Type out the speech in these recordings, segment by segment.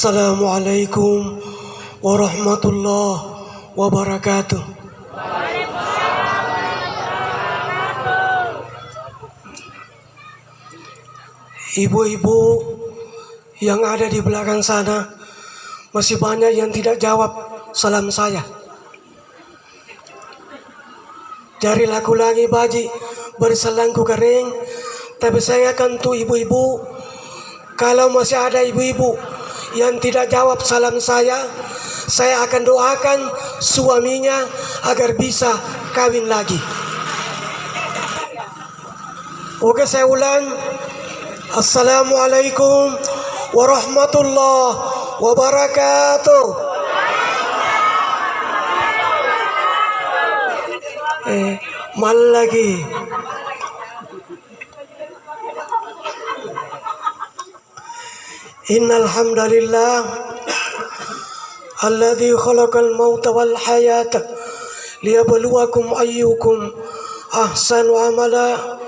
Assalamualaikum warahmatullahi wabarakatuh. Ibu-ibu yang ada di belakang sana, masih banyak yang tidak jawab salam saya. Jari laku lagi baji berselangku kering. Tapi saya akan tuh ibu-ibu, kalau masih ada ibu-ibu yang tidak jawab salam saya akan doakan suaminya agar bisa kawin lagi. Oke, saya ulang. Assalamualaikum warahmatullahi wabarakatuh. Mal lagi. Innal hamdalillah alladzi khalaqal mauta wal hayata liyabluwakum ayyukum ahsanu amala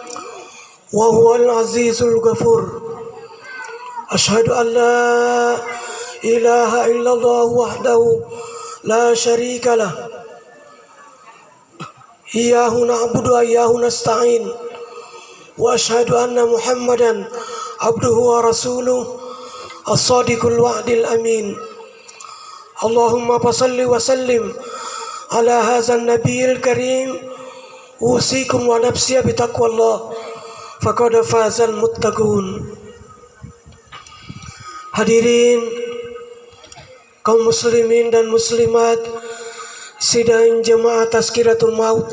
wa huwal azizul ghafur. Asyhadu an la ilaha illallah wahdahu la syarikalah. Iyyahu na'budu wa iyyahu nasta'in. Wa asyhadu anna Muhammadan abduhu wa rasuluh as-sadiqul wa'dil amin. Allahumma fasalli wa sallim ala hadzal nabiyil karim. Usikum wa nafsi bi taqwallah faqad fazal muttaqun. Hadirin kaum muslimin dan muslimat sidang jemaah Tazkiratul Maut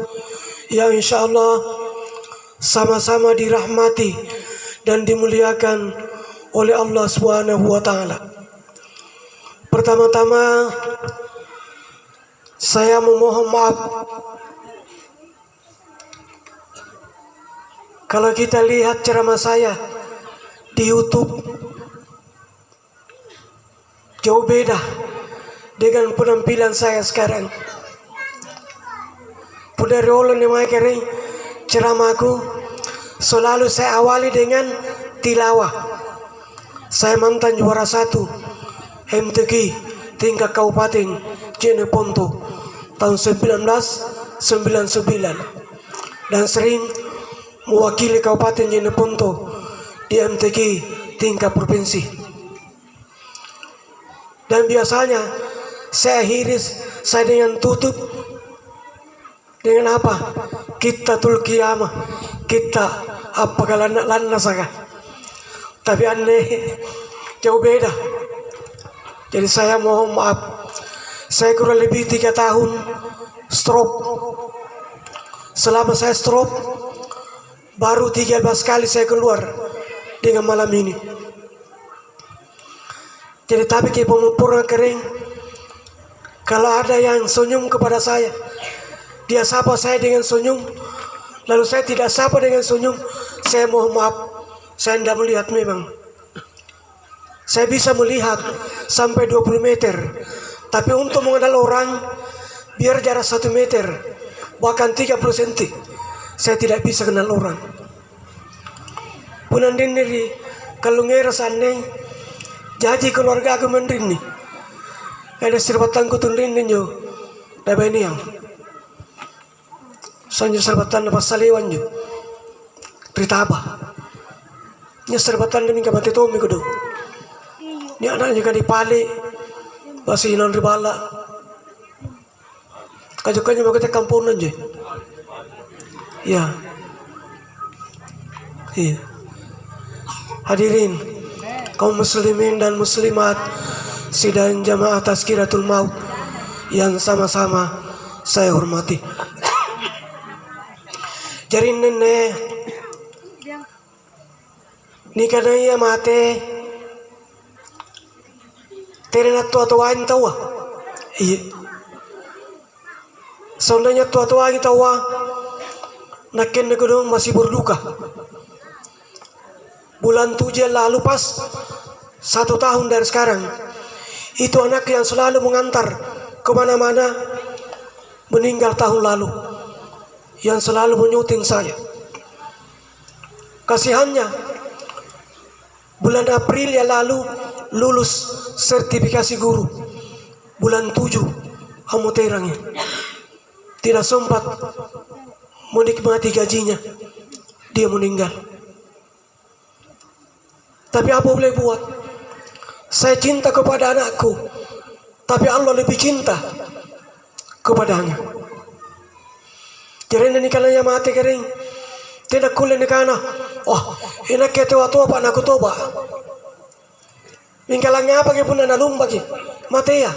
yang insyaallah sama-sama dirahmati dan dimuliakan oleh Allah Subhanahu wa taala. Pertama-tama saya memohon maaf kalau kita lihat ceramah saya di YouTube jauh beda dengan penampilan saya sekarang. Pada rolon yang kering ceramahku selalu saya awali dengan tilawah. Saya mantan juara 1 MTQ tingkat Kabupaten Jeneponto tahun 1999 dan sering mewakili Kabupaten Jeneponto di MTQ tingkat provinsi. Dan biasanya saya akhiri saya dengan tutup dengan apa? Kita tulkiyamah, kita apakah lana saga. Tapi aneh jauh beda. Jadi saya mohon maaf. Saya kurang lebih 3 tahun stroke. Selama saya stroke baru 13 kali saya keluar dengan malam ini. Jadi tapi ke pemupurna kering, kalau ada yang senyum kepada saya, dia sapa saya dengan senyum, lalu saya tidak sapa dengan senyum, saya mohon maaf. Saya tidak melihat memang. Saya bisa melihat sampai 20 meter. Tapi untuk mengenal orang, biar jarak 1 meter, bahkan 30 cm, saya tidak bisa kenal orang. Punan diri, kalau ngeras aneh, jadi keluarga aku mendini. Ada serbatan kutundin nyo, dapat ini yang. Soalnya serbatan lepas saliwan nyo. Berita apa? Nya serbatan demi kabate tomi kudu. Ni anaknya kan dipali. Basi hilang ribala. Kajukannya mau kita kampunan je. Ya. Iya. Hadirin kaum muslimin dan muslimat sidang jamaah Tazkiratul Maut yang sama-sama saya hormati. Jadi nenek ni kana ia mate terena tua-tua ini tahu. Iya. Saudanya tua-tua ini tahu. Naken negedong masih berduka. Bulan 7 lalu pas 1 tahun dari sekarang, itu anak yang selalu mengantar kemana-mana meninggal tahun lalu, yang selalu menyuting saya. Kasihannya bulan April yang lalu lulus sertifikasi guru bulan 7 kamu terangnya tidak sempat menikmati gajinya, dia meninggal. Tapi apa boleh buat? Saya cinta kepada anakku, tapi Allah lebih cinta kepadanya. Jadi ini kalanya mati kering, tidak kulen kana. Oh, enak ketua toba nak toba. Ingkalangnya apa ke pun na lumba ke mati ya.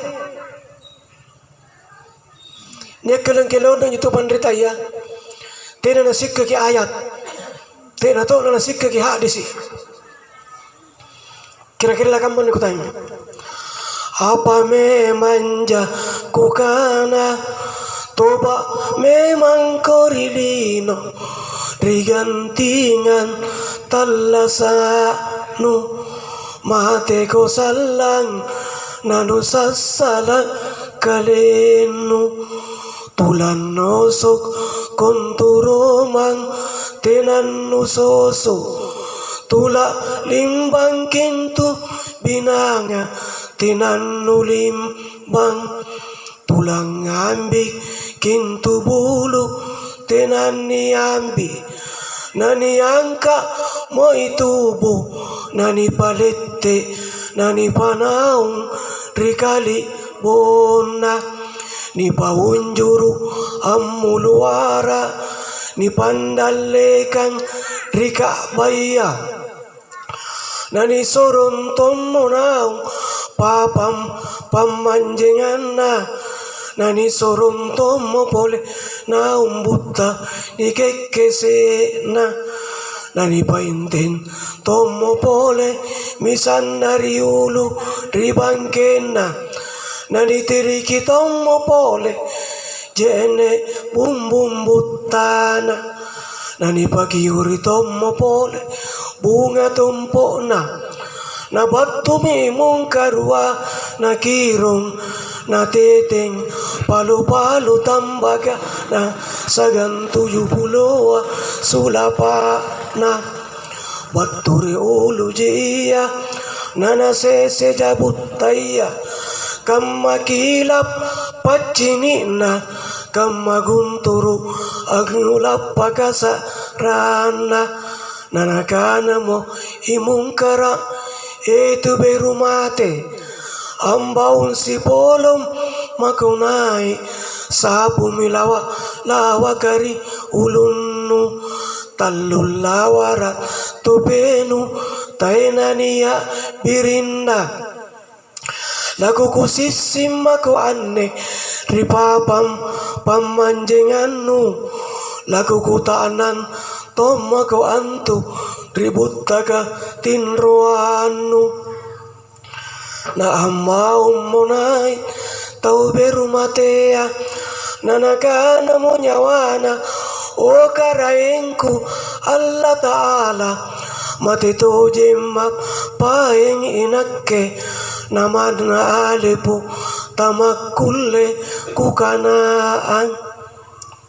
Nya kelon itu pandrita ya. Tidak nasik ke ayat, tidak tahu nasik ke hadis. Kira-kira kamu ikut tanya. Apa memang kukana toba memang korilino rigantingan talasanu mate ko salang nanu sasala kalenu tulan nosok konturomang tenan nusoso tula limbang kintu binanga tenan nulimbang tulang ambi kintu bulu tenan niambi nani angka mo itubu nani palette nani panaung rikali bona ni paunjuru ammuluara ni pandalekan rika baya nani soronton naung papam pamanjengana nani soronton mo pole naung buta ni kekesena nani painten tomo pole misan dari ulu ribangkena nani tiriki tomo pole jene bumbum butana nani pagiuri tomo pole bunga tompona na batu mimung karua na kirong na teteng palu-palu tambaga na sagan 70 sulapa na baturi ulu jia nana sese jabutaya kamma kilap paccinina kamma gunturu agnulap pakasa rana nana kanamo imungkara itu berumate ambaun si polom makunai sapu milawa lawa kari ulunnu tallul lawara topenu tainania birinda lagu kusisim aku aneh ripapam pamanjengannu lagu kutanan tomako antu ributaka tinroanu na amau monai tau berumatea nanakana monyawana o karaengku Allah Ta'ala mati to jemma paeng inakke namadna alepo tamakulle kukanaan.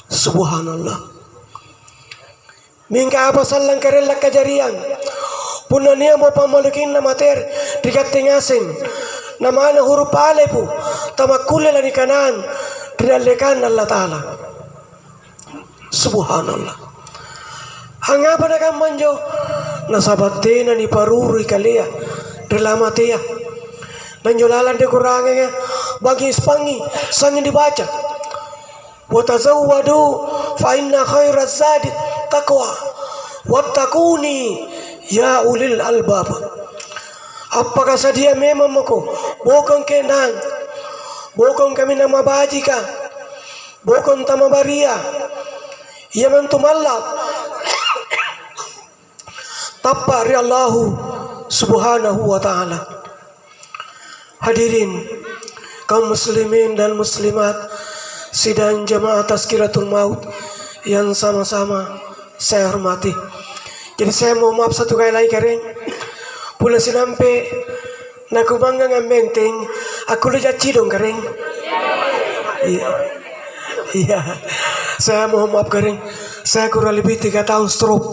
Subhanallah. Mingka apa salang karela kajarian punania mo pamalukin na mater dikatingasin namana huruf alepo tamakulle lani kanan dinalekan Allah Ta'ala. Subhanallah. Hangapa na kamanjo nasabatina ni paruri kalia relamatia nanjolalan de kurangnya bagi spangi sangin dibaca watazawwadu fa inna khairaz zadi taqwa wattaquni ya ulil albab. Apakah sadia memang moko bokong kenang bokong kami nama bajika bokong tamabaria yaman tumallab tapari Allahu subhanahu wa ta'ala. Hadirin kaum muslimin dan muslimat sidang jamaah Tazkiratul Maut yang sama-sama saya hormati. Jadi saya mau maaf satu kali lagi kering pula sinampe naku bangga ngambenteng aku lihat cidong kering. Iya, saya mau maaf kering, saya kurang lebih 3 tahun stroke,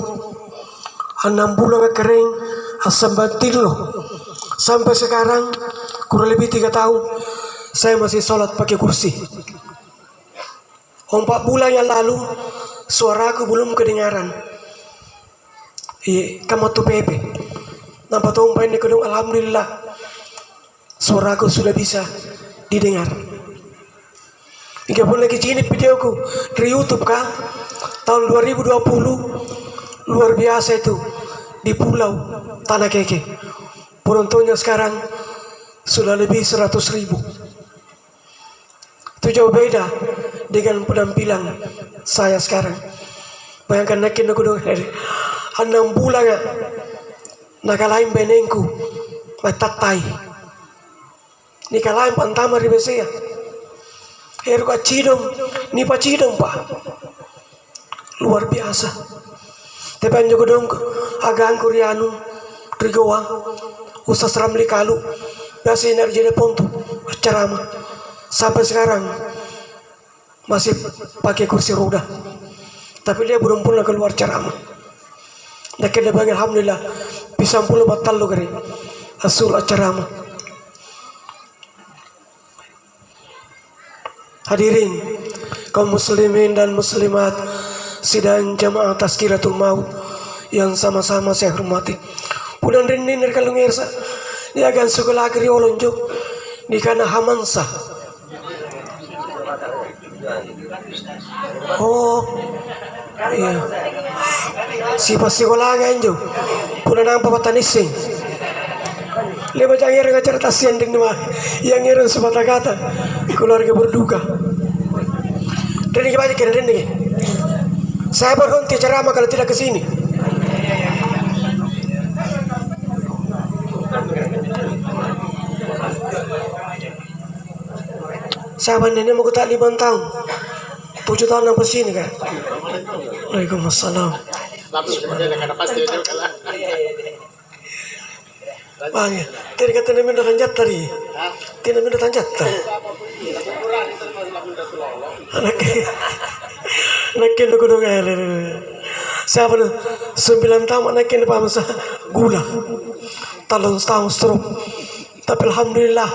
6 bulan kering asam batil loh. Sampai sekarang kurang lebih 3 tahun saya masih sholat pakai kursi. 4 bulan yang lalu suaraku belum kedengaran. Kamu tuh pepe. Nampak tumpahin di gedung, alhamdulillah suaraku sudah bisa didengar. Jika pun lagi ini videoku di YouTube kah tahun 2020 luar biasa itu di Pulau Tanah Keke. Penontonnya sekarang sudah lebih 100.000. Itu jauh beda dengan penampilan saya sekarang. Bayangkan nakin aku dong 6 bulan ya. Nakalain benengku matatai. Nikalain pantama di besea. Heru kacidong, ni pacidong pa. Luar biasa. Tepan juga dong agang Koreanu Rigowa usas ramli kalu biasa energi de pontu ceramah sampai sekarang masih pakai kursi roda, tapi dia belum pernah keluar ceramah. Nak kena bang alhamdulillah bisa puluh batal lo kari asul ceramah. Hadirin kaum muslimin dan muslimat sidang jamaah tazkiratul maut yang sama-sama saya hormati. Punan rinnin kalau ngersa dia akan sekolah agri olonjo di kana hamansa. Oh iya si pasti sekolah ganjo punan ang papatanising lima jangan ngajar tasian ding mah yang ngirim sepatah kata keluarga berduka. Rini banyak rini. Saya berhenti ceramah kalau tidak ke sini. Sahabat nenek mau tak 5 tahun 7 tahun yang bersini kan. Waalaikumsalam. Bang, tadi kata nenek udah tanjat tadi. Tidak udah tanjat tadi. Nakin aku dong siapa 9 tahun nakin di pamsa gula talon tahun stroke, tapi alhamdulillah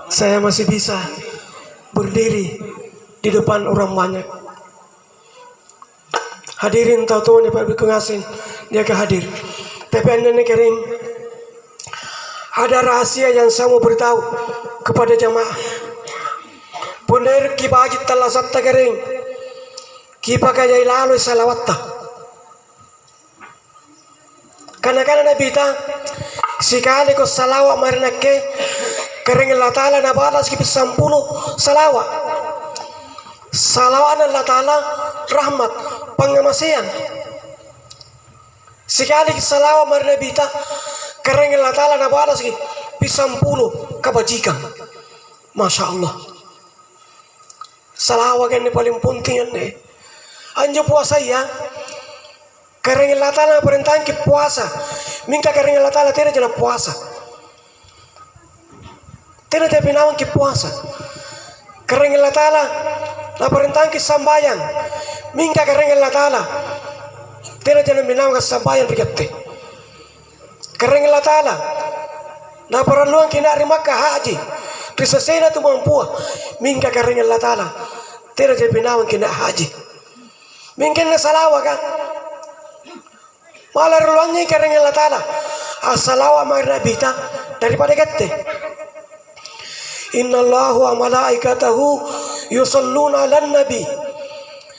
saya masih bisa berdiri di depan orang banyak. Hadirin tahu tuan Pak Bikungasin dia ke hadir. Tapi anda kering ada rahasia yang saya mau beritahu kepada jamaah. Benar kibajit telah sabta kering kipakajai lalu salawatta. Karena Nabi ta sekali ko salawat marinakke kering Allah Ta'ala na balas kipis 10 salawat. Salawat Allah Ta'ala rahmat pengamasian. Sekali salawat marinabi ta kering Allah Ta'ala na balas kipis 10 kebajikan. Masya Allah. Salawat ini paling penting ini. Anjo puasa ya. Kering Allah Ta'ala perintahan ke puasa. Minta kering Allah Ta'ala tidak jelas puasa. Tidak ada pinawan ke puasa. Kering Allah Ta'ala la perintahan ke sambayan. Minta kering Allah Ta'ala tidak jelas pinawan ke sambayan berkati. Kering Allah Ta'ala la perluan kina Makkah haji. Risasena tu mampu. Minta kering Allah Ta'ala tidak jelas pinawan kina haji. Mungkin salawa kan malah ruangnya kering Allah Ta'ala asalawa marnabita daripada kete innallahu wa malaikatahu yusalluna ala nabi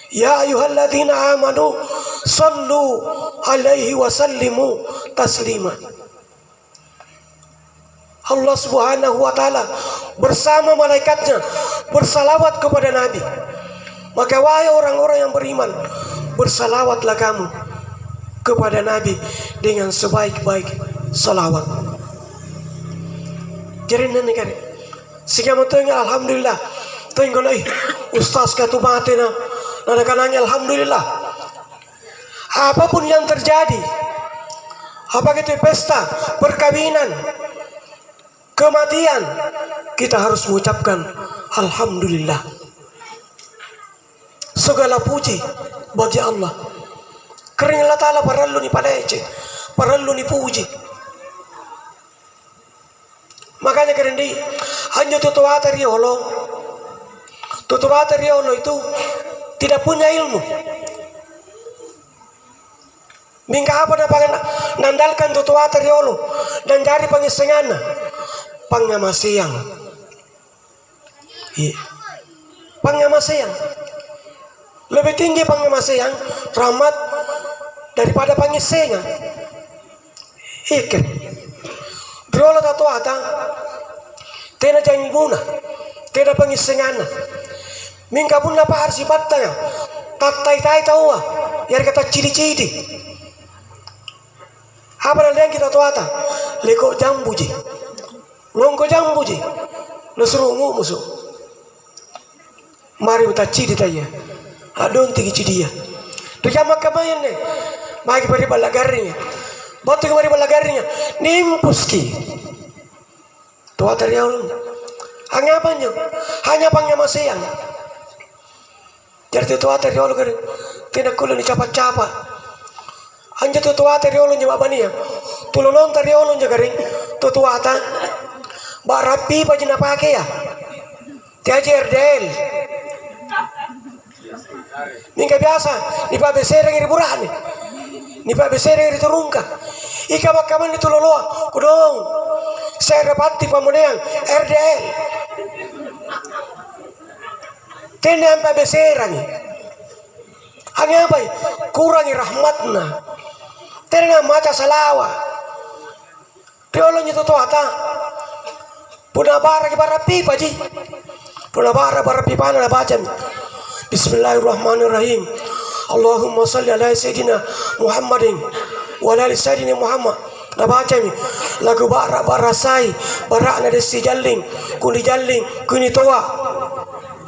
ya ayyuhalladzina amanu sallu alaihi wa sallimu taslima. Allah subhanahu wa ta'ala bersama malaikatnya bersalawat kepada Nabi. Maka wahai orang-orang yang beriman, bersalawatlah kamu kepada Nabi dengan sebaik-baik salawat. Jadi nene kare, sehingga mutengah alhamdulillah, tengok lagi ustaz katu mati na, nada kananya alhamdulillah. Apapun yang terjadi, apa itu pesta, perkawinan, kematian, kita harus mengucapkan alhamdulillah. Segala puji bagi Allah. Kering Allah Ta'ala parallu ni palece, parallu ni puji. Makanya kerendi hanya tutuata riolo. Tutuata riolo itu tidak punya ilmu. Mingka apa dapat nandalkan tutuata riolo dan cari pengisengana pangamasiang. Iya. Pangamasiang. Lebih tinggi pangamasiang rahmat daripada pangisengan. Ikan. Riolo tatuata tena jangan guna, tena pengisengana. Mingka pun apa harus sifatnya? Tai tahu yar kata ciri-ciri. Apa yang kita tuata? Leko jambuji, longko jambuji, lesurungu musuh. Mari kita ciri tanya, adon tinggi ciri dia. Dia makan main nih, magi beri balagarinya, batu beri balagarinya, nimpuski. Tuata riaul, hanya apa nyo? Hanya pangamasian. Jadi tuata riaul kan, tidak kulo ni capa-capa. Anja tutuata riolo nyawa bania, tulolong tariolo jagaring tutuata, barapi pa jina pake ya, tiaji erdel, ningka biasa, ni pa besereng iri burane, ni pa besereng iri turungka, ika makaman ni tuloloa, kudong, saya repati pamoneang erdel, tenan pa besereng, hanya apa? Kurangi rahmatna. Terna maca salawa. Riolo nyu tutuata. Puna bara ki bara pipa ji. Puna bara pipa na baca. Bismillahirrahmanirrahim. Allahumma salli ala sayyidina Muhammadin wa ala sayyidina Muhammad. Na baca mi. Lagu bara sai, bara na desi jalling, kuni toa.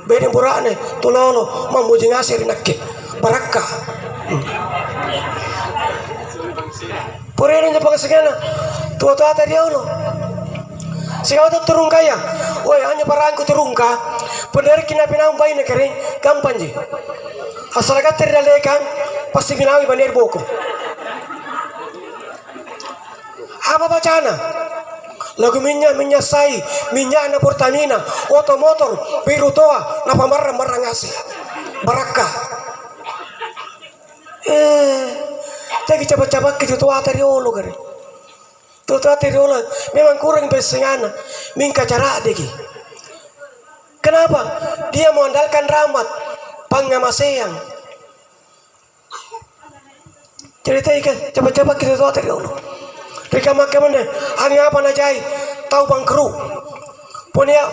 Bede burane tulolo mamuji ngasir nakke. Barakah. Purene pag segala tua-tua tadi ono. Sigaw to turun kaya. Oi hanya parangku turun ka. Bener kina pinang bayi na kering gampang ji. Asal ka terdalekan pasti pinang ibaner boko. Apa bacana? Lagu minyak sai, minyak na Pertamina, otomotor, biru toa, na pamarang ngasih. Barakah. Jadi cepat-cepat ke tutuata riolo kare. Tutuata riolo memang kurang pesengana, mingka cara deki. Kenapa? Dia mengandalkan rahmat, pangamasiang. Cerita ikan cepat-cepat ke tutuata riolo. Rika makamane, hanya apa najai, tahu bangkru. Punya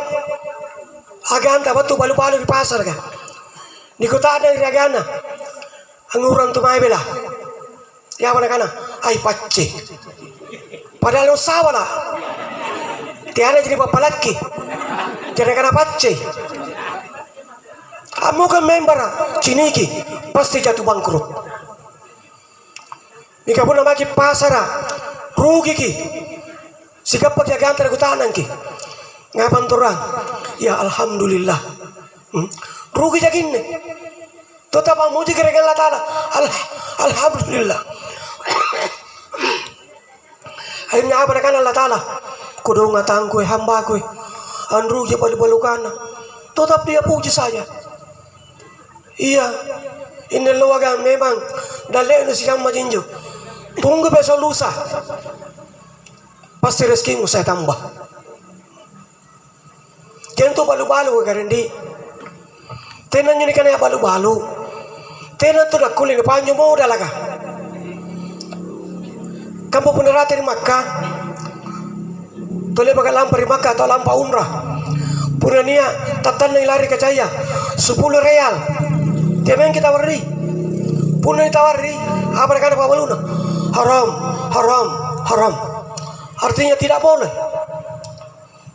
aganta batu balu-balu di pasar kan. Di kota ada agana. Angurang tumai bela. Ya mana kana? Ai pacce. Padahal usawa lah. Tiada jadi bapak laki. Jadi kana pacce. Kamu kan member ciniki pasti jatuh bangkrut. Nika pun nama ki pasara rugi ki. Sikap pakai gantar kutanan ki. Ngapan turang? Ya alhamdulillah. Rugi jakin nih. Tetap muji kira-kira Allah Ta'ala. Alhamdulillah. Akhirnya apa kan Allah Ta'ala? Kudung ngatangku hamba ku. Andru je balu-balukana. Tetap dia puji saya. Iya. Ini luaga memang dalek nu siang majinjo. Tunggu besok lusa. Pasti rezekimu saya tambah. Jangan tu balu-balu karendi. Tenan ni kan ya balu-balu. Tenan tu dah kulit panjang mau dah laga. Kamu penerata di Makkah. Toleh bagai lampar di Makkah atau lampar umrah. Punya niat tatan yang lari ke cahaya 10 real. Tiap kita warri. Punya ditawari apa mereka apa baluna? Haram. Artinya tidak boleh.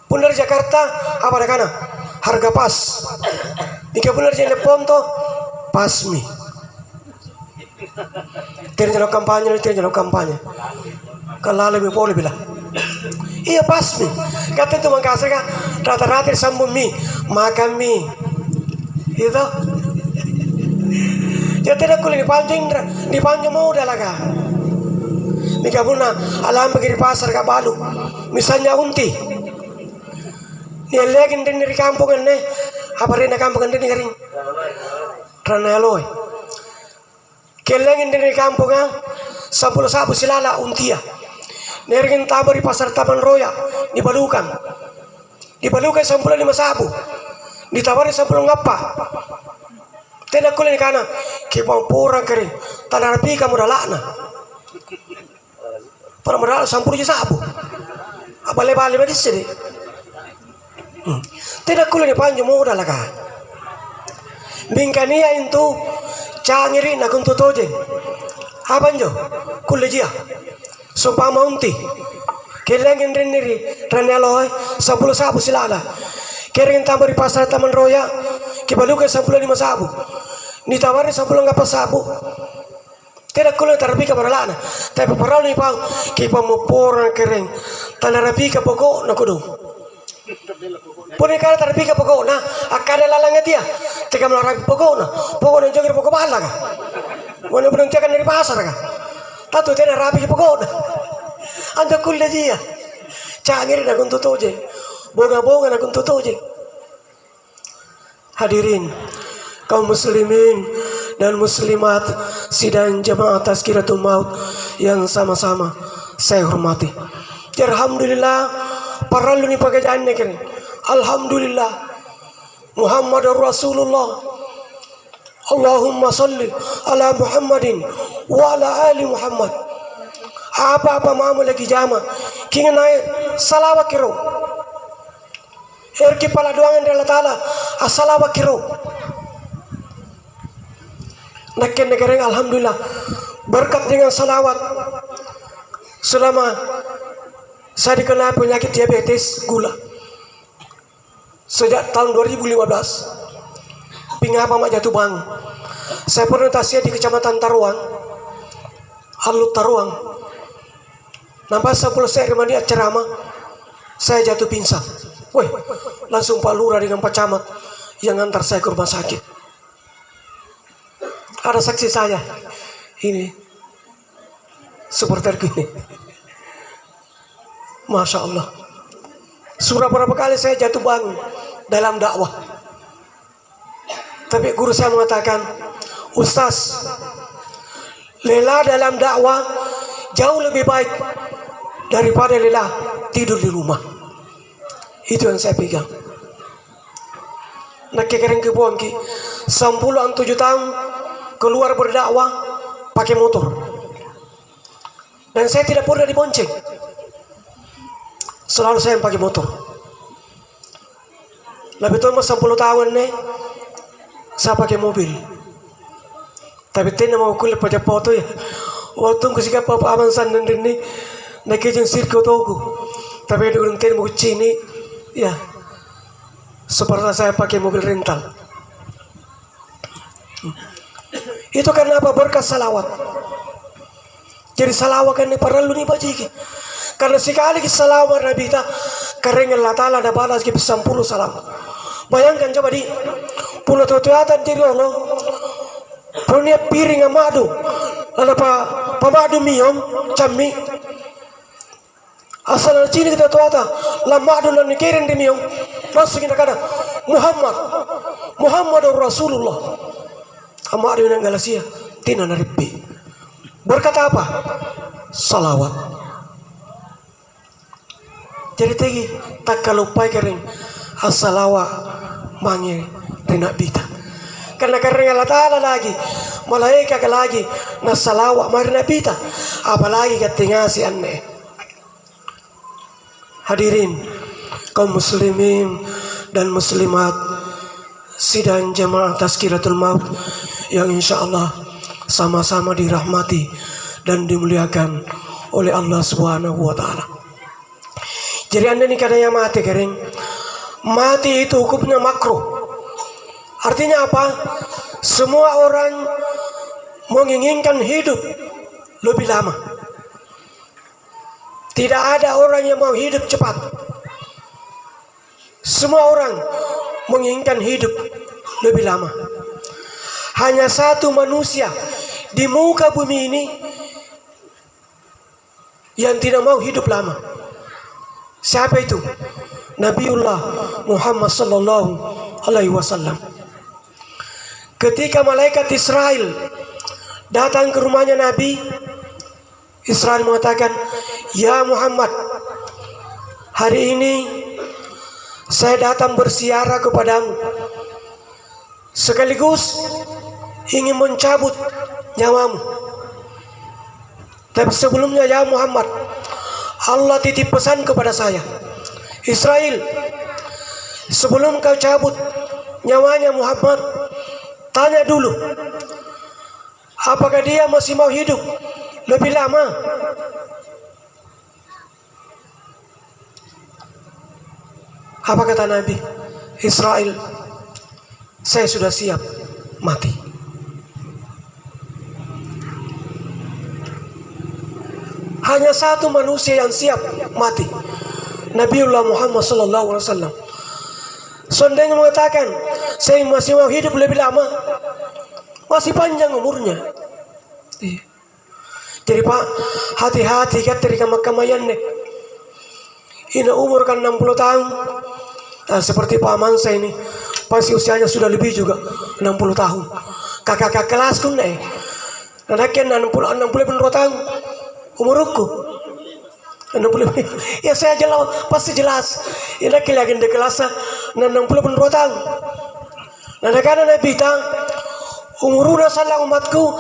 Pun dari Jakarta apa mereka? Harga pas. Jika benar jadi ponto pasmi. Tidak kampanye. Kalau lebih boleh bilang. Iya pasmi. Kata itu mengkasih kan rata-rata sambung mie, makan mie. Itu. Jadi tidak kulit di panjang mau dah laga. Jika pun alam pergi di pasar ke balu, misalnya unti, Dia lagi dari kampungan nih. Apa rena kampungan ini kering? Raneloi. Kelengin dari kampungan 10 sabu silala untia. Nergin tabari pasar Taman Roya dibalukan. Dibalukan 15 sabu. Ditawari 10 ngapa. Tidak kulen kana kipang pura kering. Tanah rapi kamu dalakna. Para modal 10 sabu. Apa lebih di sini? Tidak kulen panjang modal lagi. Bingkania itu cangiri nak untuk tojen. Apa njo? Kulejia. Sumpah maunti. Kelengin reniri raneloi 10 sabu silala. Kering tambah di pasar Taman Roya. Kibalukan 15 sabu. Ditawari 10 ngapa sabu. Tidak kulen terapi ke baralana. Tapi parau ni pau kipa moporan kering. Tanah rapi ke pokok nak kudu. Puni kala terapi ke pokok na akada lalangnya dia. Tika melarang pokok na. Pokok na jogir pokok bahala ka. Mana berhenti akan dari pasar ka. Tatu tidak rapi ke pokok na. Anda kulen dia. Cangir nak untuk toje. Bonga-bonga nak untuk toje. Hadirin kaum muslimin dan muslimat sidang jamaah Tazkiratul Maut yang sama-sama saya hormati. Alhamdulillah paralu ni pekerjaan ni kini. Alhamdulillah Muhammadur Rasulullah. Allahumma salli ala Muhammadin wa ala ali Muhammad. Apa-apa mamu lagi jama kini naik salawat kiro. Erki pala doangan dari Allah Ta'ala as-salawat kiro. Nakken negara alhamdulillah berkat dengan salawat selama saya dikenal penyakit diabetes gula sejak tahun 2015. Pingapa mak jatuh bang. Saya pernah tasya di kecamatan Taruang, Alut Taruang. Nampak 10 saya kemana ceramah, saya jatuh pingsan. Woi, langsung Pak Lurah dengan Pak Camat yang antar saya ke rumah sakit. Ada saksi saya, ini supporter gini. Masya Allah. Surah berapa kali saya jatuh bangun dalam dakwah. Tapi guru saya mengatakan, Ustaz, lelah dalam dakwah jauh lebih baik daripada lelah tidur di rumah. Itu yang saya pegang. Nak kering ke buang ki 10-7 tahun keluar berdakwah pakai motor. Dan saya tidak pernah dibonceng. Selalu saya yang pakai motor. Lebih tua 10 tahun nih saya pakai mobil. Tapi tidak mau kulit pada foto ya. Waktu aku sikap apa aman sandan ini nak kejen sirko toku. Tapi dengan tidak mau cini. Ya, seperti saya pakai mobil rental. Itu karena apa? Berkat salawat. Jadi salawat kan ini perlu nih bajiki. Karena sekali kita salawat Nabi kita, karena Allah Ta'ala ada balas kita 10 salawat. Bayangkan coba di pulau tuatan jadi Allah. Punya piring madu, lalu pa madu miom, cami. Asal cini kita tuata, lama ada nan kirim di miong, langsung kita kata Muhammadur Rasulullah. Amak ada yang Galasia, tina naripi. Berkata apa? Salawat. Jadi tegi tak kalupai kering as-salawat mangi rina bita. Karena Allah Ta'ala lagi, malaikat lagi, na salawat marina bita. Apalagi ketingasi aneh. Hadirin kaum muslimin dan muslimat sidang jamaah Tazkiratul Maut yang insya Allah sama-sama dirahmati dan dimuliakan oleh Allah Subhanahu wa Ta'ala. Jadi anda ini kadang mati kering. Mati itu hukumnya makruh. Artinya apa? Semua orang menginginkan hidup lebih lama. Tidak ada orang yang mau hidup cepat. Semua orang menginginkan hidup lebih lama. Hanya satu manusia di muka bumi ini yang tidak mau hidup lama. Siapa itu? Nabiullah Muhammad sallallahu alaihi wasallam. Ketika malaikat Israel datang ke rumahnya Nabi, Israel mengatakan, "Ya Muhammad, hari ini saya datang bersiara kepadamu, sekaligus ingin mencabut nyawamu. Tapi sebelumnya ya Muhammad, Allah titip pesan kepada saya. Israel, sebelum kau cabut nyawanya Muhammad, tanya dulu, apakah dia masih mau hidup lebih lama?" Apa kata Nabi? "Israel, saya sudah siap mati." Hanya satu manusia yang siap mati, Nabiullah Muhammad sallallahu alaihi wasallam. Seandainya mengatakan, "Saya masih mau hidup lebih lama," masih panjang umurnya. Jadi Pak, hati-hati ketika makamayan nih. Ini umur kan 60 tahun. Nah, seperti Pak Mansa ini, pasti usianya sudah lebih juga 60 tahun. Kakak-kakak kelasku nih, anaknya 60 tahun. Umurku 60. Ya saya jelas, pasti jelas. Ini lagi di kelas 60 tahun. Nah, karena Nabi bilang, umuruna salah umatku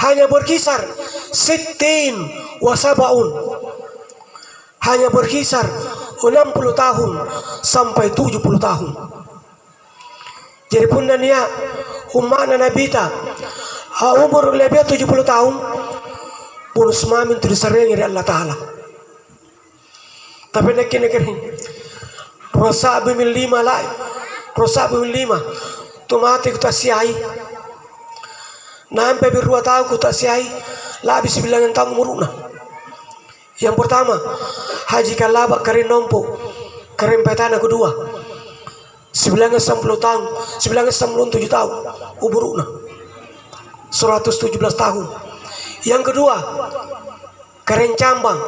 hanya berkisar 60 wa sab'un. Hanya berkisar 60 tahun sampai 70 tahun. Jadi pun dia umat Nabi ta umur lebih 70 tahun pun semamin tersering dari Allah Ta'ala. Tapi nak kini rasa bimil lima lah, rasa bimil lima tu mati kita siai. Nampai berua tahun kita siai, lah habis bilangan tahun umurna. Yang pertama, haji kalaba keren nompo, keren petana kedua. Sebilangnya 10 tahun, sebilangnya 97 tahun, umurna 117 tahun. Yang kedua, keren cambang,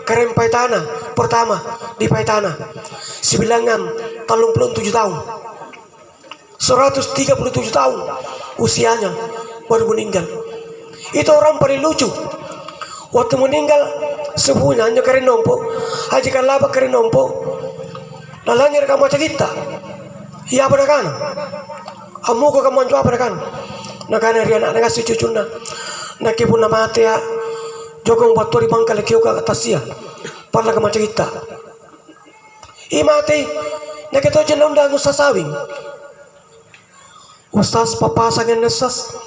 keren petana pertama di petana, sebilangan 37 tahun, 137 tahun usianya baru meninggal. Itu orang paling lucu. Waktu meninggal sepunya hanya keren nompo, haji kalaba keren nompo, lalanya kamu macam kita. Iya pada kan? Amu kau kamu apa kan? Nak kan hari anak ngasih cucuna, nak ibu nama mati ya, jokong batu di bangka lekio ke atas ya, parla kamu macam kita. I mati, nak itu jenam dah usah sawing. Ustaz papa sangat nesas.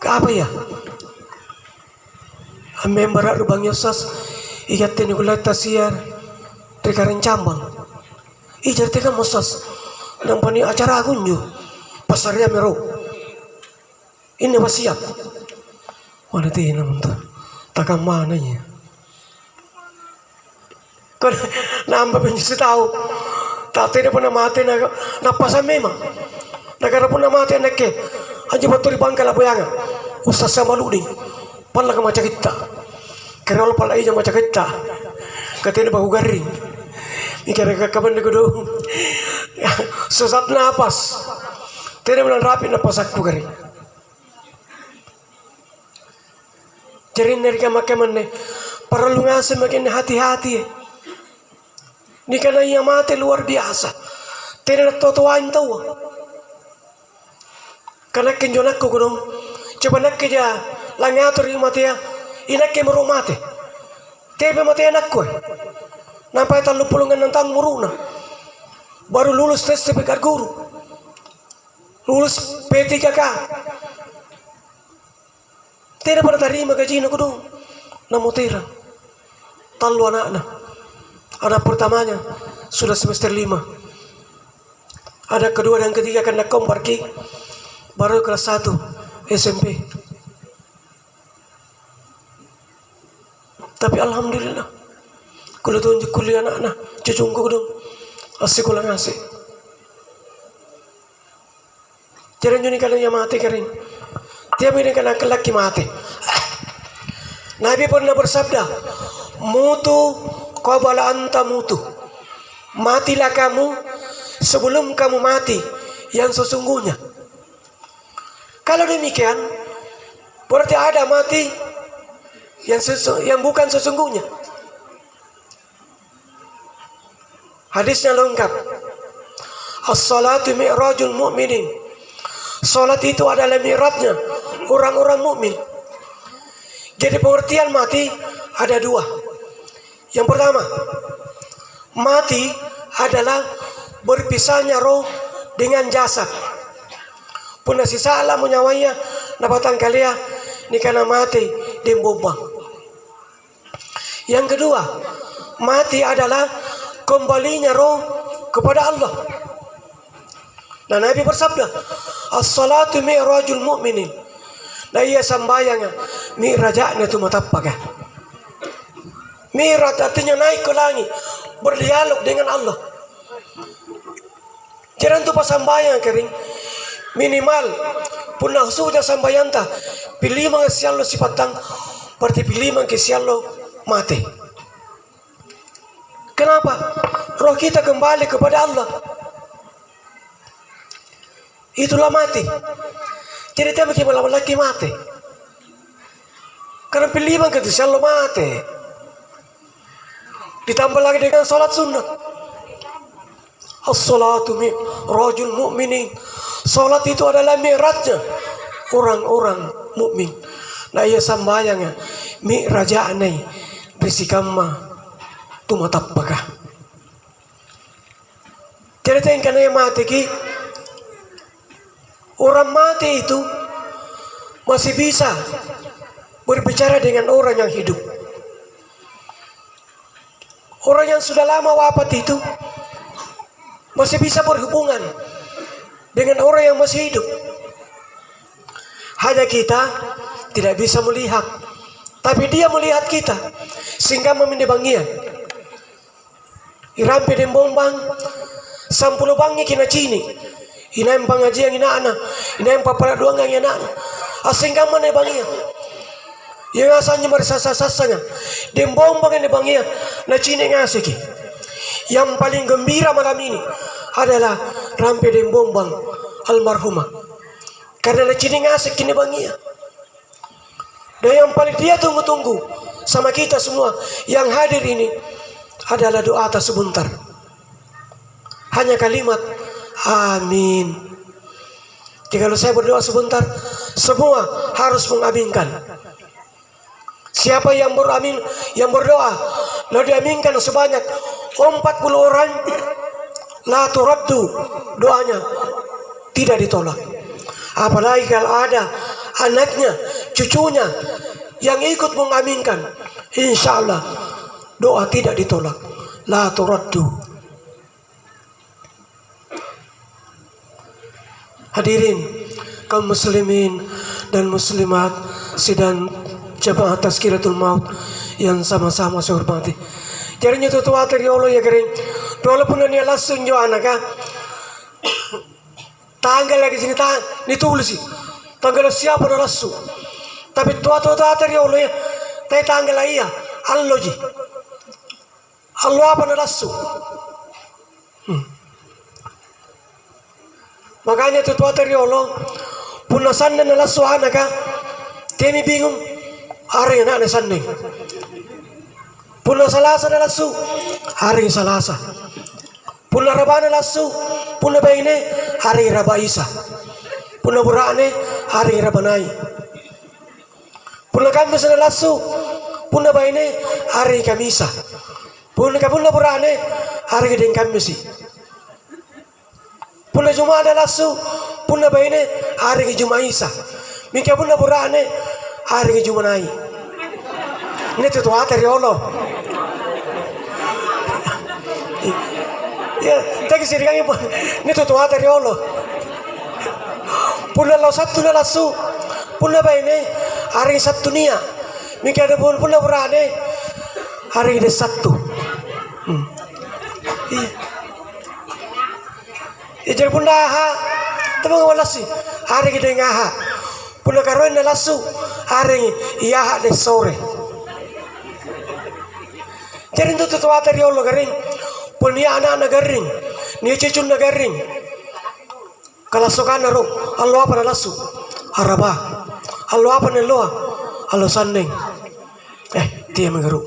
Apa ya? Member rubang yosas ikat teni kulat tasiar rekaren cambang ijar teka mosas nampani acara agunju pasarnya mero ini wasiat mana tina mentah takam mana ya kan nambah penjisi tahu tak tidak pernah mati napasan memang negara pernah mati anaknya aja betul di bangka lah boyangan usah sama lu nih pala ka macam kita, kerol pala iya macam kita, katanya bahu garing, mikir kapan dek dong, sesat napas, tidak melan rapi napas aku garing. Jadi dari kamakan nih, perlu ngasih makin hati-hati. Ini karena ia mati luar biasa, tidak totoan tahu. Karena kenjonakku dong, coba nak kerja. Langatur yung mati ya, inak kayo maro mati. Tebe mati anak ko. Nampay talo pulungan ng tang muruna. Baru lulus tes sebagai guru. Lulus P3 ka. Tidak pada terima gaji na ko doon. Namutira. Talo anak. Anak pertamanya sudah semester 5. Ada kedua dan ketiga kan nakomparki. Baru kelas 1 SMP. Tapi alhamdulillah, kalau tunjuk kuliah anak-anak, cucungku dong, asik ulang asik. Jangan juni kalian yang mati kering, tiap ini kan laki mati. Nabi pernah bersabda, mutu qabala anta mutu. Matilah kamu sebelum kamu mati yang sesungguhnya. Kalau demikian, berarti ada mati yang bukan sesungguhnya. Hadisnya lengkap. As-salatu mi'rajul mu'minin. Salat itu adalah mi'rajnya orang-orang mukmin. Jadi pengertian mati ada dua. Yang pertama, mati adalah berpisahnya roh dengan jasad. Puna sisa alam nyawanya napatan kalia ni kana mati di bombang. Yang kedua, mati adalah kembalinya roh kepada Allah. Nah, Nabi bersabda, as-salatu mi'rajul mu'minin. Nah, ia sambayangnya mi'rajanya itu matappaka. Mi'raj artinya naik ke langit, berdialog dengan Allah. Jangan tu pasambayang kering minimal punah sudah sambayanta pilih mangasiallo sipatang berarti pilih mangasiallo mati. Kenapa? Roh kita kembali kepada Allah. Itulah mati. Jadi dia bagaimana lagi mati? Karena pilih mangasiallo mati. Ditambah lagi dengan salat sunnah. As-salatu mi'rajul mu'minin. Salat itu adalah mi'rajnya orang-orang mukmin. Nah, ia sambayangnya mi'raja'nai bisikamma tumatappaka. Jadi tengkana yang mati ki, orang mati itu masih bisa berbicara dengan orang yang hidup. Orang yang sudah lama wafat itu masih bisa berhubungan dengan orang yang masih hidup. Hanya kita tidak bisa melihat, tapi dia melihat kita sehingga memindibangian. Irampe den bombang sampulo bangi kina cini. Inaem pangajian ina ana, inaem papala duangang ina ana. Sehingga menebangian. Yang asalnya mersasa-sasanya den bombang yang debangian na cini ngasiki. Yang paling gembira malam ini adalah rampe den bombang almarhumah. Karena na cini ngasik kini bangia. Dan yang paling dia tunggu-tunggu sama kita semua yang hadir ini adalah doa atas sebentar. Hanya kalimat amin. Jadi kalau saya berdoa sebentar, semua harus mengaminkan. Siapa yang beramin, yang berdoa, lalu diaminkan sebanyak 40 orang, la turaddu, doanya tidak ditolak. Apalagi kalau ada anaknya, cucunya yang ikut mengaminkan, insya Allah doa tidak ditolak. La turaddu. Hadirin kaum muslimin dan muslimat sidang jamaah tazkiratul maut yang sama-sama saya hormati. Jadinya tutua teri Allah ya kering. Dolo pun ni langsung jo anaka. Tanggal lagi sini ditulis sih. Tanggal siapa dah langsung. Tapi tua teri Allah ya. Tapi tanggal iya Allah ji. Allah apa dah langsung. Makanya tua teri Allah punasan dan langsung anaka. Temi bingung. Hari yang nak sanding. Puna Salasa adalah su. Hari Salasa. Puna Rabana lasu. Puna Baine hari Rabaisa. Puna Burane hari Rabanai. Puna Kamis adalah su. Puna Baine hari Kamisa. Puna Burane hari Gedeng Kamisi. Puna Jumat adalah su. Puna Baine hari Jumaisa. Mika Puna Burane hari Jumanai. Ini tuh dari Allah. Ya, tadi sirikanya ini tuh dari Allah. Pula lo Sabtu na lasu, pula ba ini hari Sabtu niya. Mika ada pula berane hari ini Sabtu. Ijar pula ha, teman wala sih hari kita ngaha. Pula karoin na lasu hari iya de sore. Jadi itu tuh dari Allah kering. punya anak garing, ni cicun garing. Kalau sokana ro, allo apa nalasu, araba, allo apa neloa, allo sandeng. Dia mengeru.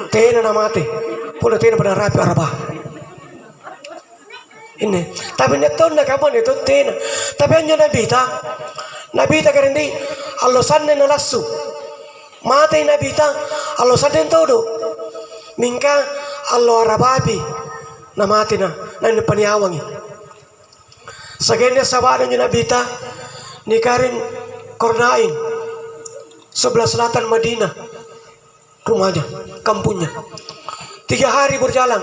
Tena namate, pula tena pada rapi araba. Ini, tapi neton nak kapan itu tena, tapi hanya Nabi ta karendi, allo sandeng nalasu. Mate Nabi ta, allo sandeng todo. Mingka allo arababi, namate na paniawangi. Sagenya sabada nya Nabi ta, ni karin Kornain, sebelah selatan Madinah, rumahnya, kampungnya. 3 hari berjalan,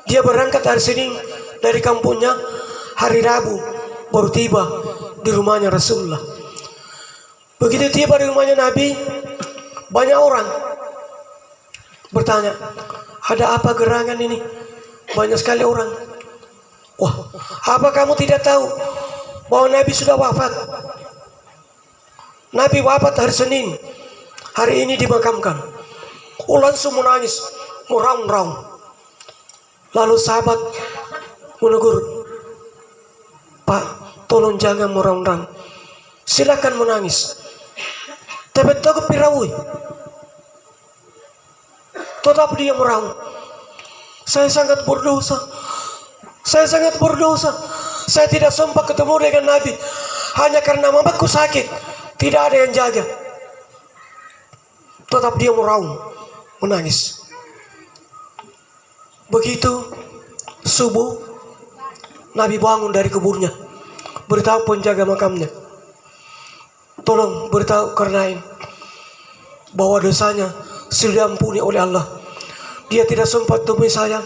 dia berangkat dari sini, dari kampungnya, hari Rabu baru tiba di rumahnya Rasulullah. Begitu tiba di rumahnya Nabi, banyak orang bertanya, ada apa gerangan ini? Banyak sekali orang. Wah, apa kamu tidak tahu bahwa Nabi sudah wafat? Nabi wafat hari Senin, hari ini dimakamkan. Langsung menangis, meraung-raung. Lalu sahabat menegur, Pak, tolong jangan meraung-raung, silakan menangis. Tapi takut piraui, tetap dia meraung. Saya sangat berdosa. Saya sangat berdosa. Saya tidak sempat ketemu dengan Nabi hanya karena mamaku sakit, tidak ada yang jaga. Tetap dia meraung, menangis. Begitu subuh, Nabi bangun dari kuburnya, beritahu penjaga makamnya, tolong beritahu Kornain bahwa dosanya sudah diampuni oleh Allah. Dia tidak sempat temui saya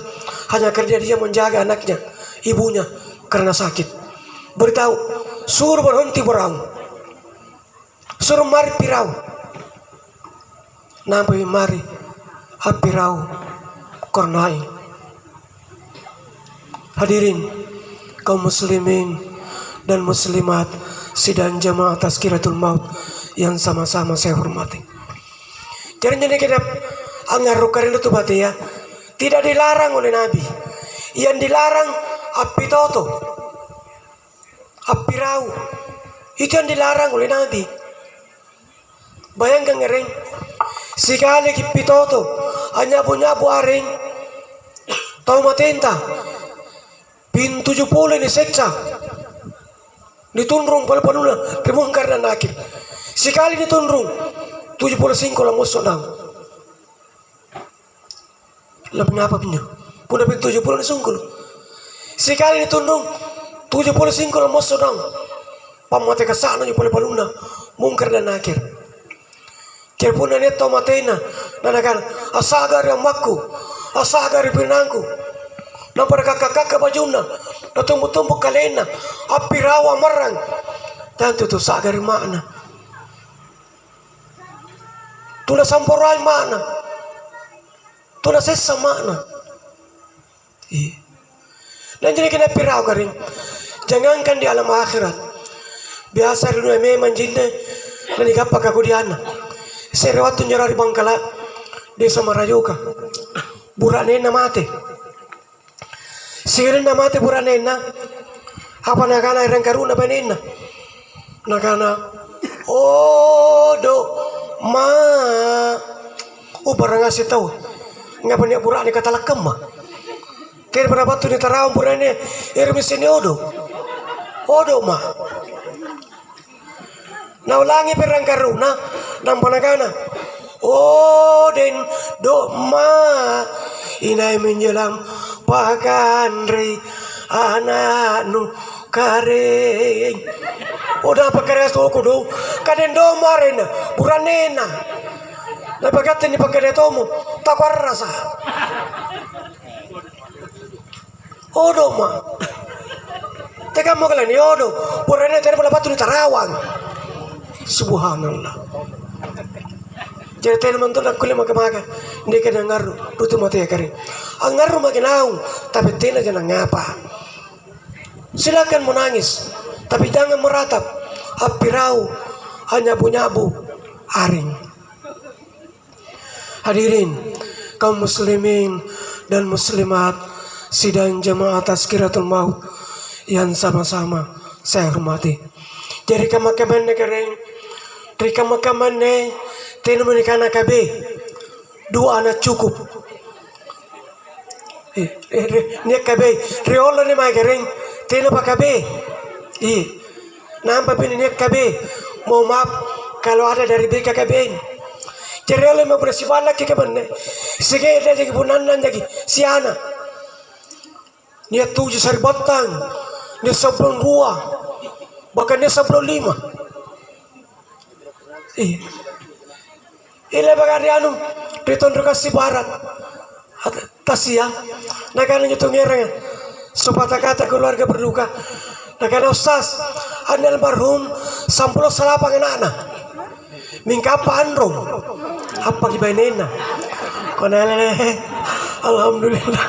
hanya karena dia menjaga anaknya, ibunya karena sakit. Beritahu, suruh berhenti beraung, suruh mari pirau. Nabi mari pirau Kornain. Hadirin kaum muslimin dan muslimat sidang jamaah Tazkiratul Maut yang sama-sama saya hormati. Jadi kita angarukarin itu bati ya, tidak dilarang oleh Nabi. Yang dilarang api toto, api rau, itu yang dilarang oleh Nabi. Bayangkan ngereng, sekali api toto, hanya punya aring, tahu matenta, pintu 70 ini seksa, ditundrung pala-paluna, dimungkar dan nakir. Sekali ditundrung, 75 lah musuh dang. Lebih apa punya? Punya pintu 70 ni sungkul. Sekali ditundung 75 lah musuh dang. Pamate kasana ni pala-paluna, mungkar dan nakir. Kaya pun na neto matena, nanakan asagar yang makku, asagar pinangku. Nampak kakak-kakak bajuna, natumbu-tumbu kalena, api rawa marang. Tentu tu sagar makna. Tuna samporai makna. Tuna sesa makna. Dan jadi kena pirau karing. Jangankan di alam akhirat. Biasa dulu memang jinda nanigapa aku di anak. Saya waktu nyerah di Bangkala desa Marayoka. Buranena mate. Sirena mate buranena. Apa nakana irang karuna panena. Nakana do ma barang ngasih tahu ngapa nih burane kata lakam mah kira berapa tuh di tarawang burane irmisini odo mah na ulangi perang karuna nang panagana den do ma inai menjelang pakandri anak nu kareng udah pakai resto kudu kaden do marena buranena na pagkat ni pakai tomu takwar rasa odo ma teka mo kala ni odo burane tere pala batu ni tarawang subhanallah jadi teman tuh nak kulit makan ini kena ngaruh butuh mati ya kari ngaruh makin naung tapi tena jangan ngapa silakan menangis tapi jangan meratap api rau hanya bunyabu aring. Hadirin kaum muslimin dan muslimat sidang jemaah Tazkiratul Maut yang sama-sama saya hormati. Jadi kamakaman kering, dari kamakaman tenu menikah anak KB, 2 anak cukup. Ni KB, riolo ni mai kering, tenu pak KB. Nampak pini ni KB, mau maaf kalau ada dari BKKB. Jadi oleh mau bersifat lagi ke mana? Sige ada jadi punanan lagi siana. Dia 7 sari batang, dia 92, bahkan dia 95. Ile bagari anu ditondok kasih barat. Tasia, nak kan nyetung ngereng. Supaya kata keluarga berduka. Nak kan ustaz, anda almarhum 10 salapang anak-anak. Mingka pandrong apa gibainena konalele alhamdulillah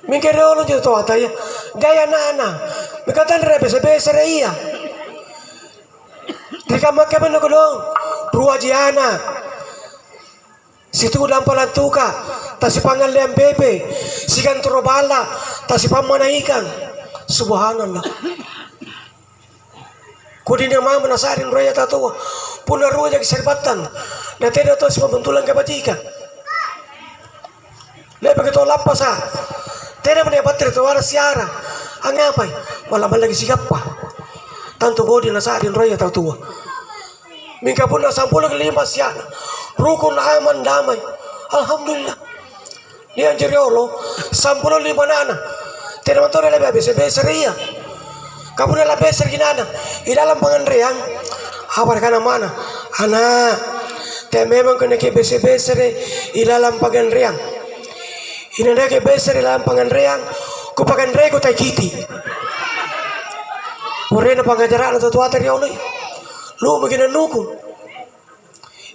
mingka reolo je to ataya gaya nana mingka tan rebe sebe iya dika makamen ko dong ruajiana situ dampalan tuka tasi pangal liam bebe sigan turobala tasi pamana ikan subhanallah kudina mama nasarin raya tatua puna ruja kiserbatan na teda to si pembentulan kabatika lepa kito lapasa teda mendapat itu wara siara angapai malam lagi sigapa tanto godi nasarin raya tatua mingka puna 10 kelima siana rukun aman damai alhamdulillah dia jeriolo 55 nana tidak mentore lebih beser iya kamu dalam beser ginana di dalam pengandreang apa kana mana anak te memang kena ke beser di dalam pengandreang ini ada ke beser di dalam pengandreang ku pengandreang ku tai kiti morena pengajaran atau tua teri oleh lu begini nukun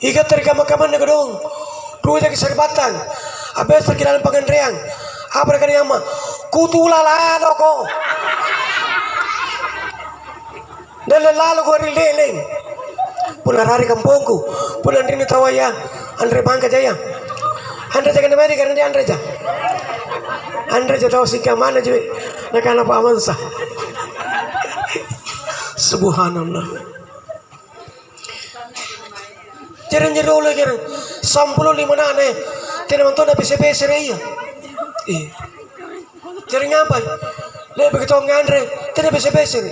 ikat dari kamar-kamar gedung dua lagi seribatan abis pergi dalam pengandreang apa mereka yang mah kutulala loko dan lalu gue rileleng pulang hari kampungku pulang ini tawa ya Andre Bangka Jaya Andre jangan dimana karena dia Andre aja tahu sih kemana juga nak anak Pak Amansa subhanallah jadi oleh kira 55 nane tidak mentok dah beser iya jadi ngapai lebih begitu ngandre tidak beser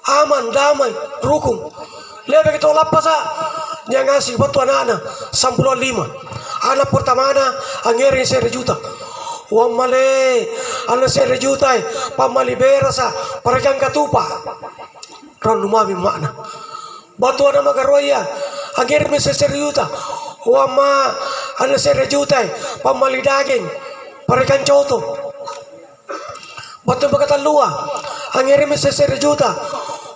aman damai rukun lebih begitu lapas yang ngasih bantu anak-anak 55 anak pertama angeri 1 juta uang male anak 1 juta pamali berasa perjang katupa ron lumami makna batu anak magaroya angeri 1 juta uang ma anak 1 juta pamali daging perjang coto batu bagatan lua angeri 1 juta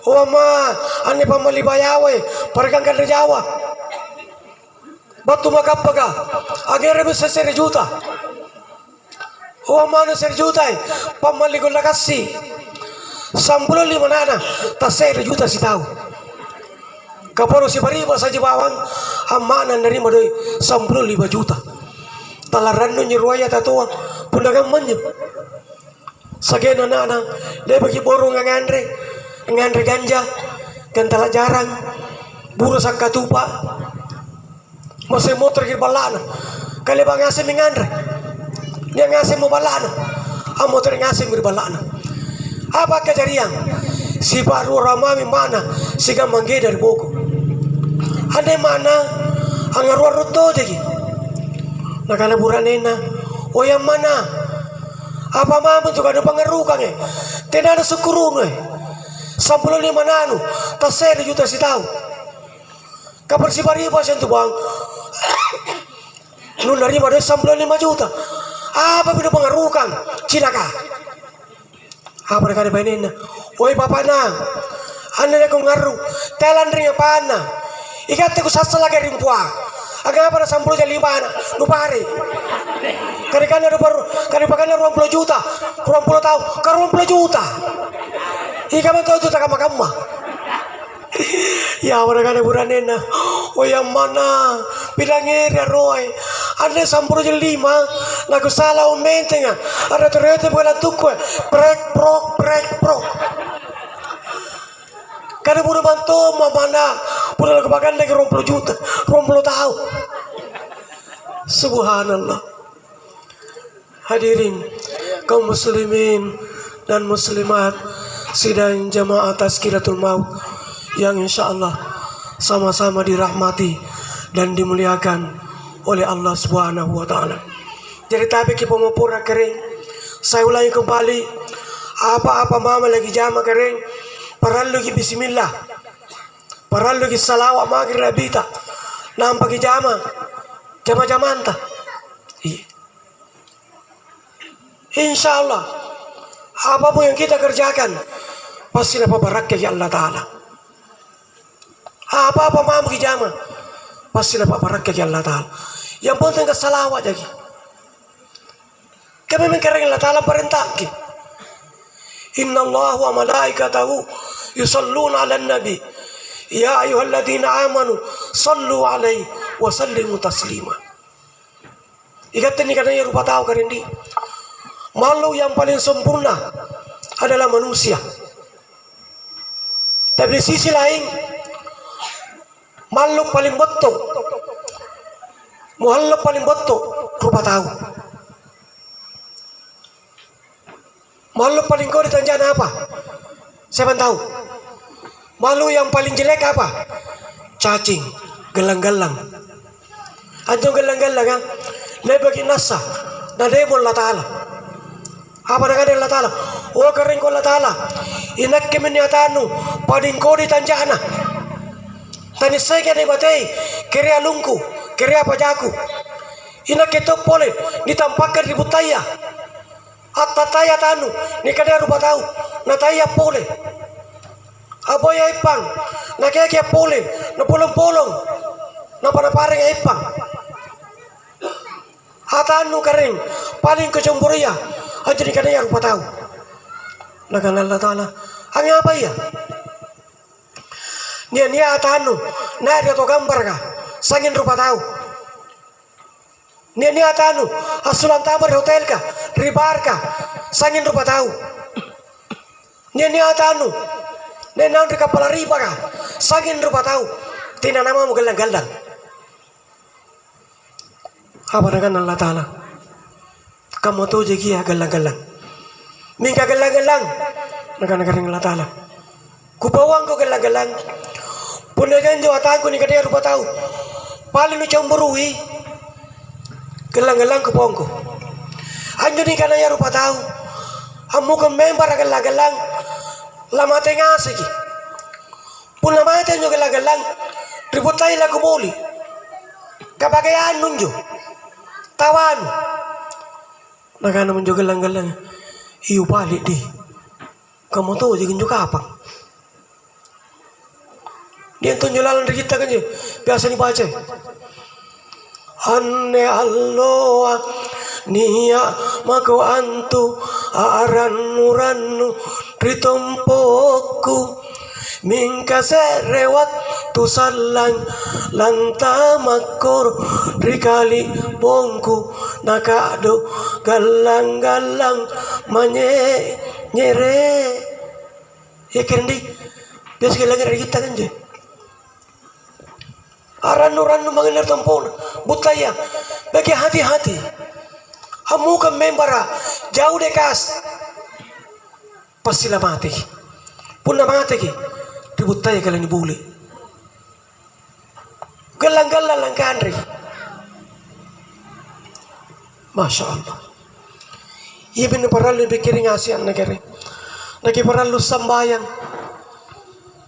uang ma anak pamali bayawe perjang kan Jawa batu magapaga angeri 1 juta uang ma anak 1 juta pamali gula kasih 55 nana tak 1 juta si tahu kaporo si bariba saja bawang amana nerima doi 55 juta talaran nyeruaya tatua pundagang manjep sagen anak-anak dia bagi borong ngandre ganja gantala jarang buru sangka tupa masih motor kir balana kali bang ngasih mengandre dia ngasih mau balana motor ngasih mir balana apa kejadian si baru ramami mana si gamangge dari boko ada mana angarwa ruto jadi nakana buranena oh yang mana apa mama tuh ada pengaruh tidak ada syukurun 55 nanu tak 1 juta si tahu kabar si bariba sentuh bang lu nerima ada 55 juta apa bina pengaruh cilaka apa mereka ada bainena oi bapak nang anda nak ngaruh telan ring apa na ikat aku sasa lagi rimpua agak apa na 10 jadi 5 anak lupa hari karikannya ada baru karikannya 20 juta 20 tahun ke 20 juta Ika man tahu tu tak kama. Ya orang ada buranena. Oh yang mana? Bilang area roy. Ada sampur je 5. Naku salah umentenga. Ada ternyata bukan tukwe. Brek prok. Kada budak bantu mana? Budak kebakan lagi 20 juta. 20 tahun. Subhanallah. Hadirin kaum muslimin dan muslimat sidang jamaah Tazkiratul Maut yang insya Allah sama-sama dirahmati dan dimuliakan oleh Allah Subhanahu wa Ta'ala. Jadi tapi kita pemupura kering. Saya ulangi kembali, apa-apa mama lagi jama kering, parallu ki bismillah, parallu ki salawat maghrib rabita, nampak ki jama jamanta. Insya Allah apapun yang kita kerjakan pasti dapat barakah ya Allah Ta'ala. Apa-apa mampu kijama pasti dapat barakah ya Allah Ta'ala. Yang penting kesalawat lagi. Kami mengkering Allah Ta'ala perintah. Inna Allah wa malaikatahu yusalluna ala nabi. Ya ayuhalladzina amanu sallu alaihi wa sallimu taslima. Ikat ini kadang rupa tahu karendi. Makhluk yang paling sempurna adalah manusia. Tapi di sisi lain, makhluk paling betul, makhluk paling betul rupa tahu. Makhluk paling kau ditanjana apa? Siapa tahu? Makhluk yang paling jelek apa? Cacing, gelang-gelang. Anjong gelang-gelang kan? Lebih nasa, nadebol Allah Ta'ala. Apa dengan Allah Ta'ala? Oh kering ko Allah Ta'ala. Inak kami niatanu. Pading ko di tanjana. Tani saya kaya batay. Kiri alungku. Kiri apa jaku. Inak ketok pole. Ditampakkan di butaya. At tataya tanu. Ni kada rupa tahu. Nataya pole. Aboy ipang. Nakaya pole. Napolong-polong. Napanapareng ipang. Atanu kering. Paling kecumburia. Jadi kadang rupa tahu. Nagan Allah Ta'ala. Ang apa ya? Niya atanu. Na dia to gambar ka. Sangin rupa tahu. Niya atanu. Asulan tabar hotel ka. Ribar ka. Sangin rupa tahu. Niya atanu. Nenang di kapal riba ka. Sangin rupa tahu. Tina nama mo galang-galang. Apa dengan Allah Ta'ala? Kamu tuh jadi ya galang-galang. Mingga galang-galang. Naga-nagaring Allah Ta'ala. Kupawang ko galang-galang. Punagan jawatan ko ni kadya rupa tahu. Paling nu camburui. Galang-galang kupawang ko. Anjo ni kanaya rupa tahu. Amu ka member galang-galang. Lamate nga sige. Punamate nyo galang-galang. Ribut tayo lang kumuli. Kabagayaan nunjo. Tawan. Naga naman juga galang-galang. Iyo balik di. Kamu tahu jadi juga apa? Dia tunjulan dari kita kan je. Biasa dibaca. Anne alloa niya mako antu arannu ritompoku mingka serewat tu salang lanta makor rikali bongku nakado galang-galang nyere ya kendi biasa lagi dari kita kan je aranu mengelir tempon butaya bagi hati-hati amu kan membara jauh dekas pastilah mati pun mati ki ributaya kalian dibuli galang-galang langkandri Masya Allah. Iya benar paralu bikirin ngasihan negeri. Nagi paralu sambayang.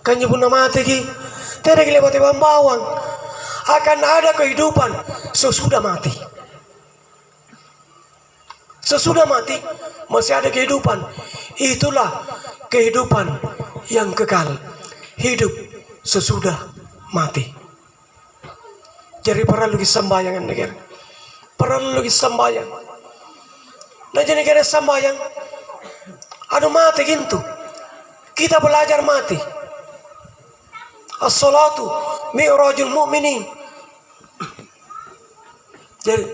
Kanyo pun mati ki. Tidak lewat bawang. Akan ada kehidupan sesudah mati. Sesudah mati masih ada kehidupan. Itulah kehidupan yang kekal. Hidup sesudah mati. Jadi paralu sambayangan negeri. Paralu sambayang. Nah jadi kena sambayang. Anu mati gitu. Kita belajar mati. As-salatu mi'rajul mu'minin. Jadi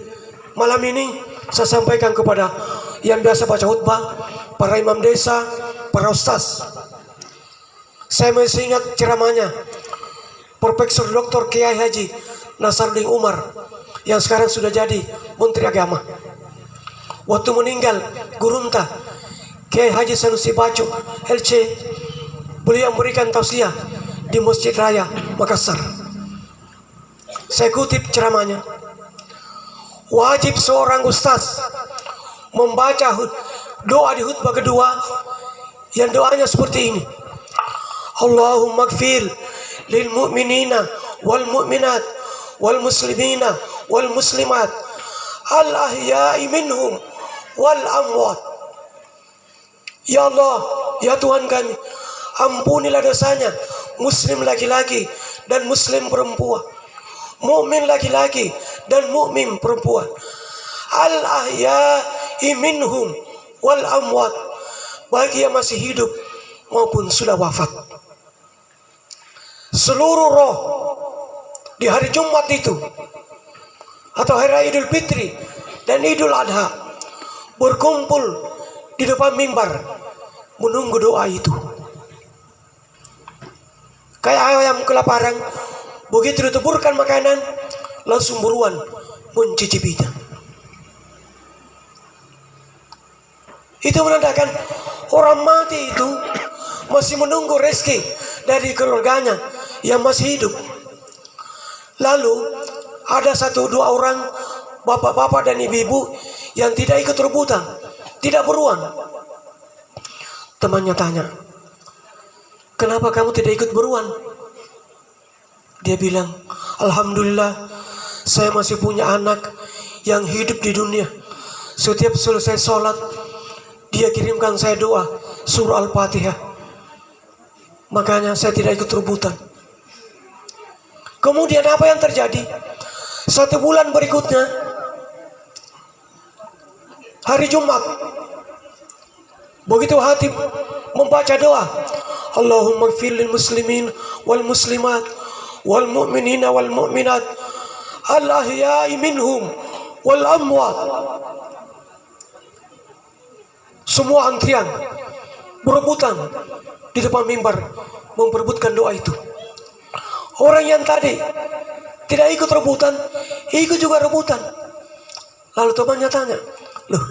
malam ini saya sampaikan kepada yang biasa baca khutbah, para imam desa, para ustaz. Saya masih ingat ceramahnya Profesor Dr. Kiai Haji Nasaruddin Umar yang sekarang sudah jadi Menteri Agama. Waktu meninggal Gurunta Kiai Haji Sanusi Bacu LC, beliau memberikan tausiah di Masjid Raya Makassar. Saya kutip ceramahnya. Wajib seorang ustaz membaca doa di khutbah kedua yang doanya seperti ini. Allahumma gfir lil mu'minina wal mu'minat wal muslimina wal muslimat al ahya'i minhum wal amwat. Ya Allah, ya Tuhan kami, ampunilah dosanya muslim laki-laki dan muslim perempuan, mukmin laki-laki dan mukmin perempuan, al ahya'i minhum wal amwat, bagi yang masih hidup maupun sudah wafat. Seluruh roh di hari Jumat itu atau hari Raya Idul Fitri dan Idul Adha berkumpul di depan mimbar menunggu doa itu. Kayak ayam kelaparan, begitu diteburkan makanan langsung buruan mencicipinya. Itu menandakan orang mati itu masih menunggu rezeki dari keluarganya yang masih hidup. Lalu ada satu dua orang bapak-bapak dan ibu-ibu yang tidak ikut rebutan, tidak beruan. Temannya tanya, kenapa kamu tidak ikut beruan? Dia bilang, alhamdulillah saya masih punya anak yang hidup di dunia. Setiap selesai sholat dia kirimkan saya doa surah Al-Fatihah. Makanya saya tidak ikut rebutan. Kemudian apa yang terjadi? 1 bulan berikutnya, hari Jumat, begitu hatib membaca doa, Allahumma gfir lil muslimin wal muslimat wal mu'minina wal mu'minat al ahya'i minhum wal amwat. Semua antrian berebutan di depan mimbar memperebutkan doa itu. Orang yang tadi tidak ikut rebutan, ikut juga rebutan. Lalu temannya tanya, loh,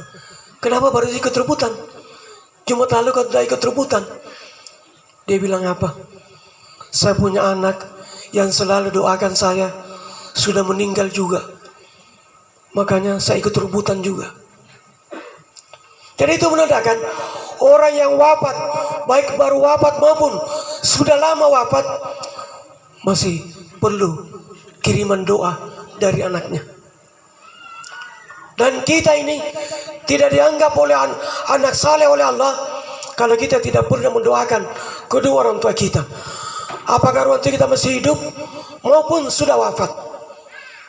kenapa baru ikut rebutan? Jumat lalu kau tidak ikut rebutan. Dia bilang apa? Saya punya anak yang selalu doakan saya, sudah meninggal juga. Makanya saya ikut rebutan juga. Jadi itu menandakan orang yang wafat, baik baru wafat maupun sudah lama wafat, masih perlu kiriman doa dari anaknya. Dan kita ini tidak dianggap oleh anak saleh oleh Allah kalau kita tidak pernah mendoakan kedua orang tua kita. Apakah orang tua kita masih hidup maupun sudah wafat,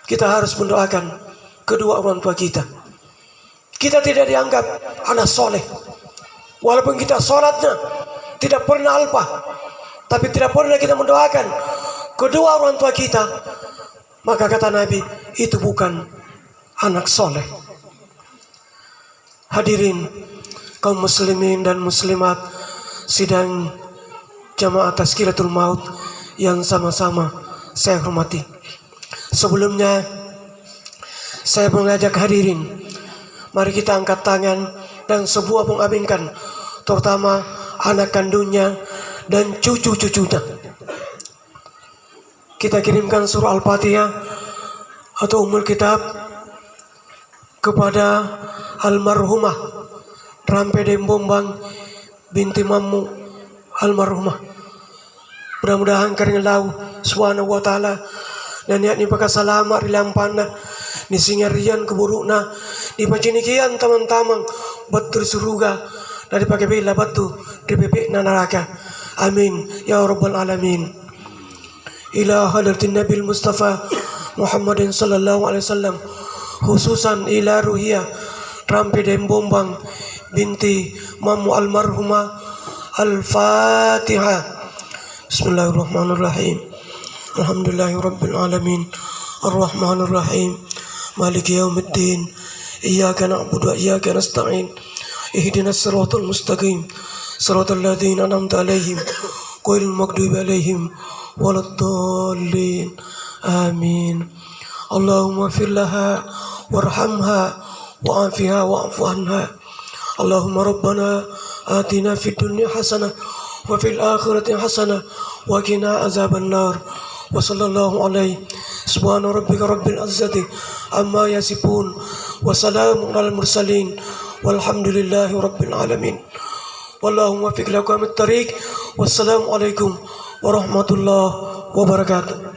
kita harus mendoakan kedua orang tua kita. Kita tidak dianggap anak soleh, walaupun kita sholatnya tidak pernah alpa, tapi tidak pernah kita mendoakan kedua orang tua kita, maka kata Nabi, itu bukan anak soleh. Hadirin kaum muslimin dan muslimat sidang jamaah Tazkiratul Maut yang sama-sama saya hormati. Sebelumnya saya mengajak hadirin, mari kita angkat tangan dan sebuah mengaminkan, terutama anak kandungnya dan cucu-cucunya. Kita kirimkan surah Al-Fatihah atau Ummul Kitab kepada almarhumah Rampe Dembombang binti Mammu almarhumah. Mudah-mudahan karena Allah Subhanahu wa taala dan yakni pakasalama rilampana ni singarian keburukna di pacinikian teman-teman betul suruga dari pakai bila batu di bebek neraka. Amin ya rabbal alamin. Ila hadratin Nabil Mustafa Muhammadin sallallahu alaihi wasallam, khususan ila ruhiyah Rampe Dembombang binti Mammu almarhumah Al-Fatihah. Bismillahirrahmanirrahim. Alhamdulillahirabbil alamin. Arrahmanir rahim. Maliki yaumiddin. Iyyaka na'budu wa iyyaka nasta'in. Ihdinas siratal mustaqim. Siratal ladzina an'amta 'alaihim ghairil maghdubi 'alaihim waladdallin. Amin. Allahumma fir laha warhamha wa'afiha wa'fu anha. Allahumma rabbana atina fid dunya hasanah wa fil akhirati hasanah wa qina azaban nar. Wa sallallahu alaihi subhana rabbika rabbil izzati amma yasifun wa salamun alal mursalin walhamdulillahi rabbil alamin. Wallahumma fiq lakum at-tariq. Wassalamu alaikum warahmatullahi wabarakatuh.